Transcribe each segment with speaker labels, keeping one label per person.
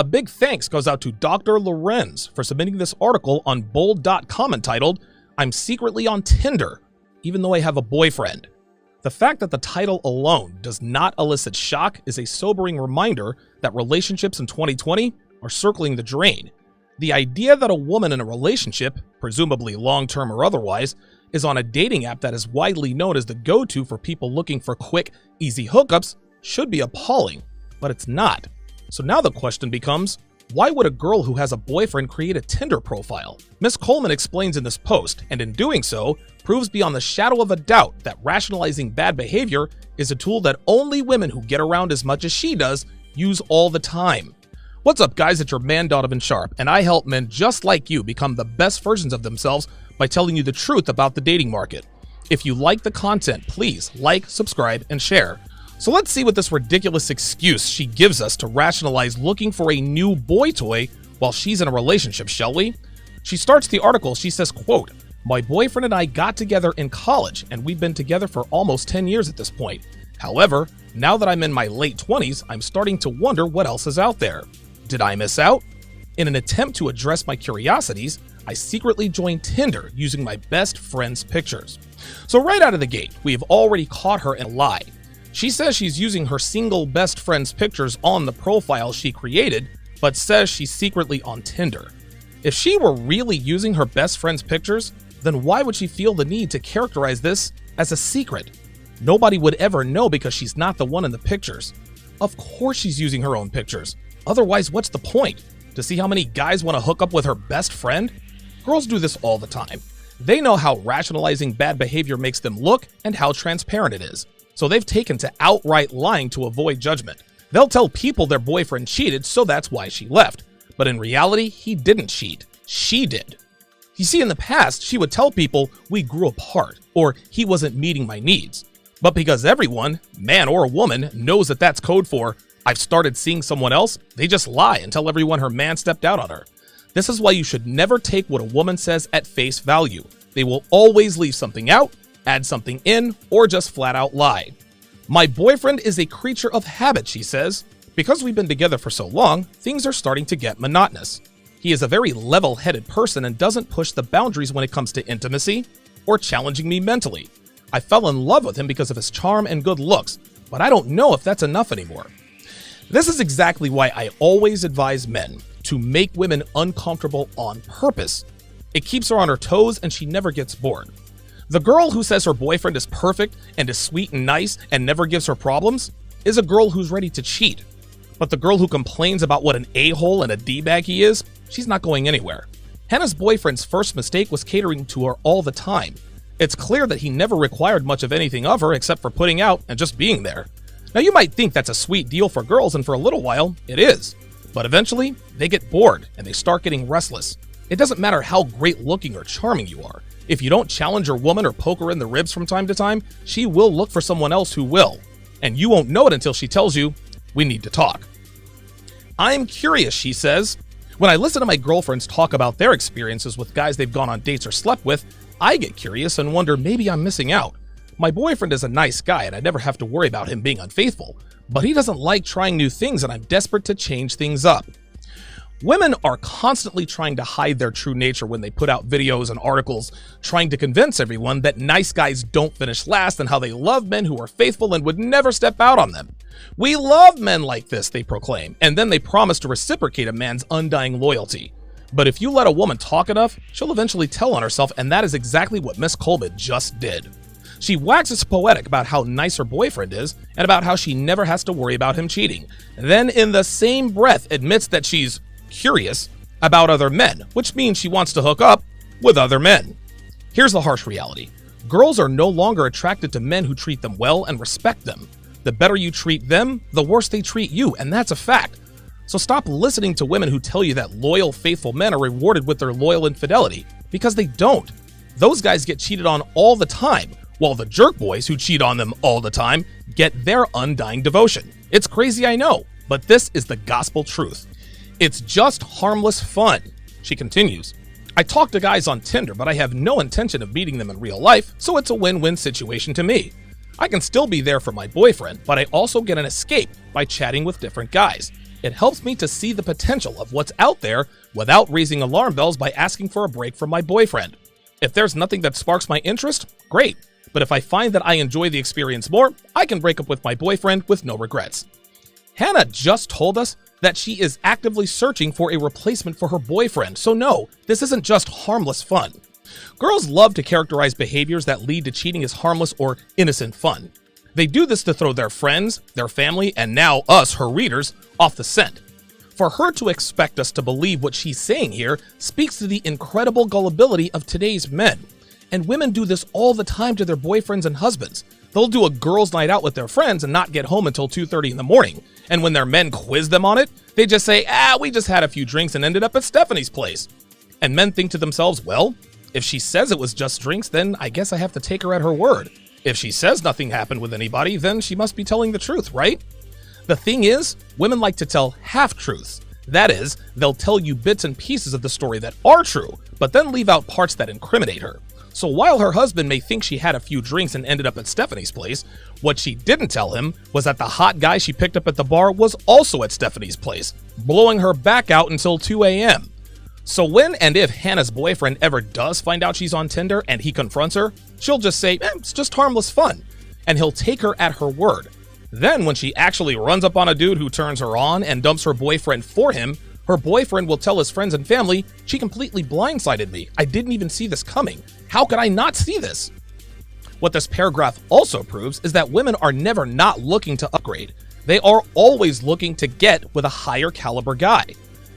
Speaker 1: A big thanks goes out to Dr. Lorenz for submitting this article on bold.com entitled, "I'm secretly on Tinder, even though I have a boyfriend." The fact that the title alone does not elicit shock is a sobering reminder that relationships in 2020 are circling the drain. The idea that a woman in a relationship, presumably long-term or otherwise, is on a dating app that is widely known as the go-to for people looking for quick, easy hookups should be appalling, but it's not. So now the question becomes, why would a girl who has a boyfriend create a Tinder profile? Ms. Coleman explains in this post, and in doing so, proves beyond the shadow of a doubt that rationalizing bad behavior is a tool that only women who get around as much as she does use all the time. What's up, guys? It's your man Donovan Sharpe, and I help men just like you become the best versions of themselves by telling you the truth about the dating market. If you like the content, please like, subscribe, and share. So let's see what this ridiculous excuse she gives us to rationalize looking for a new boy toy while she's in a relationship, shall we? She starts the article, she says, quote, "My boyfriend and I got together in college, and we've been together for almost 10 years at this point. However, now that I'm in my late 20s, I'm starting to wonder what else is out there. Did I miss out? In an attempt to address my curiosities, I secretly joined Tinder using my best friend's pictures." So right out of the gate, we have already caught her in a lie. She says she's using her single best friend's pictures on the profile she created, but says she's secretly on Tinder. If she were really using her best friend's pictures, then why would she feel the need to characterize this as a secret? Nobody would ever know because she's not the one in the pictures. Of course she's using her own pictures. Otherwise, what's the point? To see how many guys want to hook up with her best friend? Girls do this all the time. They know how rationalizing bad behavior makes them look and how transparent it is. So they've taken to outright lying to avoid judgment. They'll tell people their boyfriend cheated, so that's why she left. But in reality, he didn't cheat. She did. You see, in the past, she would tell people we grew apart or he wasn't meeting my needs. But because everyone, man or woman, knows that that's code for I've started seeing someone else, they just lie and tell everyone her man stepped out on her. This is why you should never take what a woman says at face value. They will always leave something out, add something in, or just flat out lie. "My boyfriend is a creature of habit," she says. "Because we've been together for so long, things are starting to get monotonous. He is a very level-headed person and doesn't push the boundaries when it comes to intimacy or challenging me mentally. I fell in love with him because of his charm and good looks, but I don't know if that's enough anymore." This is exactly why I always advise men to make women uncomfortable on purpose. It keeps her on her toes and she never gets bored. The girl who says her boyfriend is perfect and is sweet and nice and never gives her problems is a girl who's ready to cheat. But the girl who complains about what an a-hole and a d-bag he is, she's not going anywhere. Hannah's boyfriend's first mistake was catering to her all the time. It's clear that he never required much of anything of her except for putting out and just being there. Now you might think that's a sweet deal for girls, and for a little while, it is. But eventually, they get bored and they start getting restless. It doesn't matter how great looking or charming you are. If you don't challenge your woman or poke her in the ribs from time to time, she will look for someone else who will. And you won't know it until she tells you, "We need to talk." "I'm curious," she says. "When I listen to my girlfriends talk about their experiences with guys they've gone on dates or slept with, I get curious and wonder maybe I'm missing out. My boyfriend is a nice guy and I never have to worry about him being unfaithful, but he doesn't like trying new things and I'm desperate to change things up." Women are constantly trying to hide their true nature when they put out videos and articles, trying to convince everyone that nice guys don't finish last and how they love men who are faithful and would never step out on them. "We love men like this," they proclaim, and then they promise to reciprocate a man's undying loyalty. But if you let a woman talk enough, she'll eventually tell on herself, and that is exactly what Miss Coleman just did. She waxes poetic about how nice her boyfriend is and about how she never has to worry about him cheating, then in the same breath admits that she's curious about other men, which means she wants to hook up with other men. Here's the harsh reality. Girls are no longer attracted to men who treat them well and respect them. The better you treat them, the worse they treat you, and that's a fact. So stop listening to women who tell you that loyal, faithful men are rewarded with their loyal infidelity, because they don't. Those guys get cheated on all the time, while the jerk boys who cheat on them all the time get their undying devotion. It's crazy, I know, but this is the gospel truth. It's just harmless fun. She continues, "I talk to guys on Tinder, but I have no intention of meeting them in real life, so it's a win-win situation to me. I can still be there for my boyfriend, but I also get an escape by chatting with different guys. It helps me to see the potential of what's out there without raising alarm bells by asking for a break from my boyfriend. If there's nothing that sparks my interest, great. But if I find that I enjoy the experience more, I can break up with my boyfriend with no regrets. Hannah just told us that she is actively searching for a replacement for her boyfriend. So no, this isn't just harmless fun. Girls love to characterize behaviors that lead to cheating as harmless or innocent fun. They do this to throw their friends, their family, and now us, her readers, off the scent. For her to expect us to believe what she's saying here speaks to the incredible gullibility of today's men. And women do this all the time to their boyfriends and husbands. They'll do a girls' night out with their friends and not get home until 2:30 in the morning. And when their men quiz them on it, they just say, we just had a few drinks and ended up at Stephanie's place. And men think to themselves, well, if she says it was just drinks, then I guess I have to take her at her word. If she says nothing happened with anybody, then she must be telling the truth, right? The thing is, women like to tell half-truths. That is, they'll tell you bits and pieces of the story that are true, but then leave out parts that incriminate her. So while her husband may think she had a few drinks and ended up at Stephanie's place, what she didn't tell him was that the hot guy she picked up at the bar was also at Stephanie's place, blowing her back out until 2 a.m. So when and if Hannah's boyfriend ever does find out she's on Tinder and he confronts her, she'll just say, it's just harmless fun, and he'll take her at her word. Then when she actually runs up on a dude who turns her on and dumps her boyfriend for him, her boyfriend will tell his friends and family, she completely blindsided me. I didn't even see this coming. How could I not see this? What this paragraph also proves is that women are never not looking to upgrade. They are always looking to get with a higher caliber guy.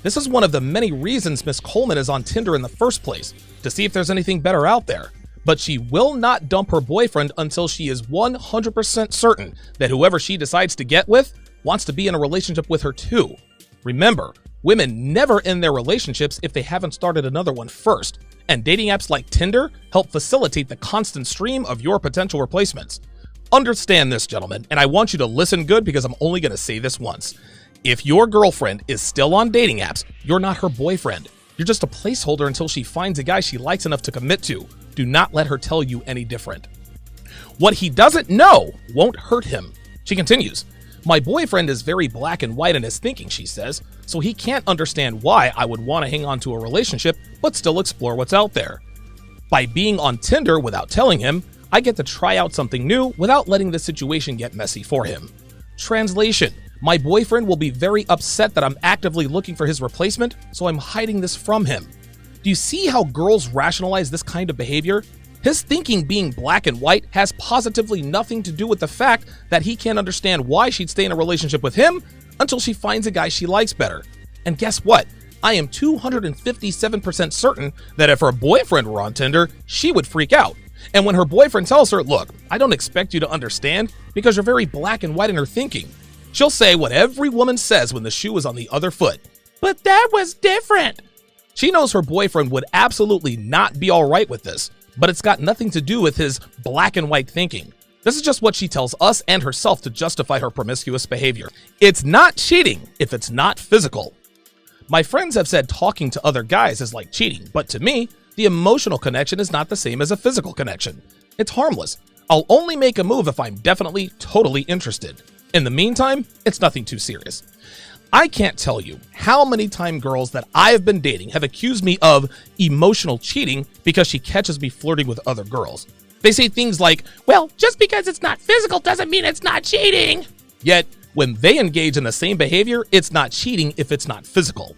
Speaker 1: This is one of the many reasons Miss Coleman is on Tinder in the first place, to see if there's anything better out there. But she will not dump her boyfriend until she is 100% certain that whoever she decides to get with wants to be in a relationship with her too. Remember, women never end their relationships if they haven't started another one first, and dating apps like Tinder help facilitate the constant stream of your potential replacements. Understand this, gentlemen, and I want you to listen good because I'm only going to say this once. If your girlfriend is still on dating apps, you're not her boyfriend. You're just a placeholder until she finds a guy she likes enough to commit to. Do not let her tell you any different. What he doesn't know won't hurt him. She continues, my boyfriend is very black and white in his thinking, she says, so he can't understand why I would want to hang on to a relationship but still explore what's out there. By being on Tinder without telling him, I get to try out something new without letting the situation get messy for him. Translation, my boyfriend will be very upset that I'm actively looking for his replacement, so I'm hiding this from him. Do you see how girls rationalize this kind of behavior? His thinking being black and white has positively nothing to do with the fact that he can't understand why she'd stay in a relationship with him until she finds a guy she likes better. And guess what? I am 257% certain that if her boyfriend were on Tinder, she would freak out. And when her boyfriend tells her, look, I don't expect you to understand because you're very black and white in her thinking, she'll say what every woman says when the shoe is on the other foot. But that was different. She knows her boyfriend would absolutely not be all right with this, but it's got nothing to do with his black and white thinking. This is just what she tells us and herself to justify her promiscuous behavior. It's not cheating if it's not physical. My friends have said talking to other guys is like cheating, but to me, the emotional connection is not the same as a physical connection. It's harmless. I'll only make a move if I'm definitely, totally interested. In the meantime, it's nothing too serious. I can't tell you how many times girls that I've been dating have accused me of emotional cheating because she catches me flirting with other girls. They say things like, well, just because it's not physical doesn't mean it's not cheating. Yet, when they engage in the same behavior, it's not cheating if it's not physical.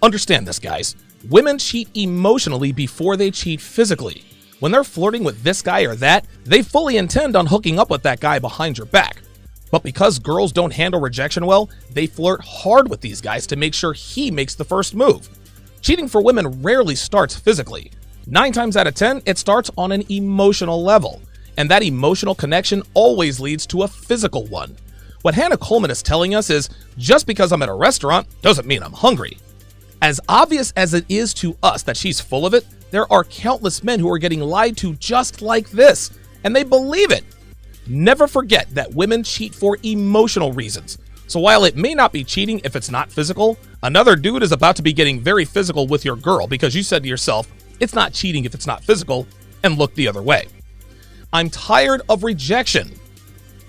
Speaker 1: Understand this, guys. Women cheat emotionally before they cheat physically. When they're flirting with this guy or that, they fully intend on hooking up with that guy behind your back. But because girls don't handle rejection well, they flirt hard with these guys to make sure he makes the first move. Cheating for women rarely starts physically. 9 times out of 10, it starts on an emotional level. And that emotional connection always leads to a physical one. What Hannah Coleman is telling us is, just because I'm at a restaurant doesn't mean I'm hungry. As obvious as it is to us that she's full of it, there are countless men who are getting lied to just like this, and they believe it. Never forget that women cheat for emotional reasons. So while it may not be cheating if it's not physical, another dude is about to be getting very physical with your girl because you said to yourself, it's not cheating if it's not physical, and looked the other way. I'm tired of rejection.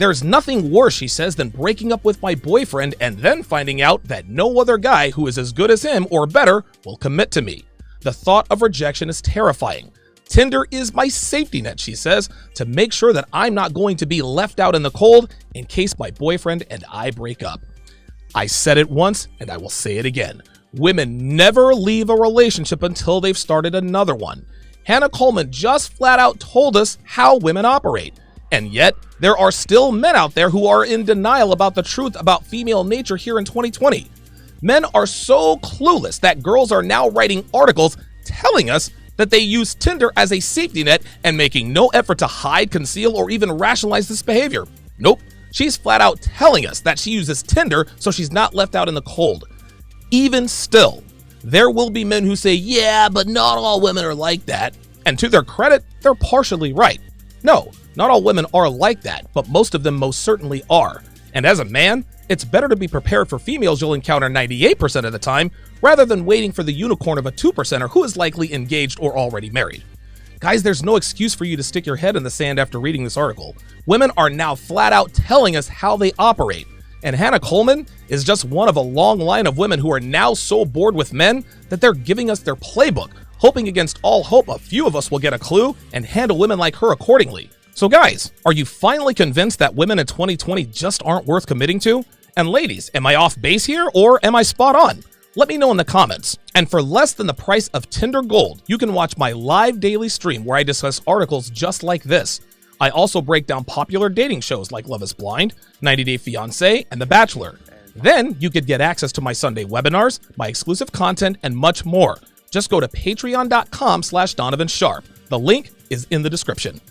Speaker 1: There's nothing worse, she says, than breaking up with my boyfriend and then finding out that no other guy who is as good as him or better will commit to me. The thought of rejection is terrifying. Tinder is my safety net, she says, to make sure that I'm not going to be left out in the cold in case my boyfriend and I break up. I said it once and I will say it again. Women never leave a relationship until they've started another one. Hannah Coleman just flat out told us how women operate. And yet, there are still men out there who are in denial about the truth about female nature here in 2020. Men are so clueless that girls are now writing articles telling us that they use Tinder as a safety net and making no effort to hide, conceal, or even rationalize this behavior. Nope, she's flat out telling us that she uses Tinder so she's not left out in the cold. Even still, there will be men who say, yeah, but not all women are like that. And to their credit, they're partially right. No, not all women are like that, but most of them most certainly are. And as a man, it's better to be prepared for females you'll encounter 98% of the time, rather than waiting for the unicorn of a 2%er who is likely engaged or already married. Guys, there's no excuse for you to stick your head in the sand after reading this article. Women are now flat out telling us how they operate. And Hannah Coleman is just one of a long line of women who are now so bored with men that they're giving us their playbook, hoping against all hope a few of us will get a clue and handle women like her accordingly. So guys, are you finally convinced that women in 2020 just aren't worth committing to? And ladies, am I off base here or am I spot on? Let me know in the comments. And for less than the price of Tinder Gold, you can watch my live daily stream where I discuss articles just like this. I also break down popular dating shows like Love is Blind, 90 Day Fiancé, and The Bachelor. Then you could get access to my Sunday webinars, my exclusive content, and much more. Just go to patreon.com/Donovan Sharpe. The link is in the description.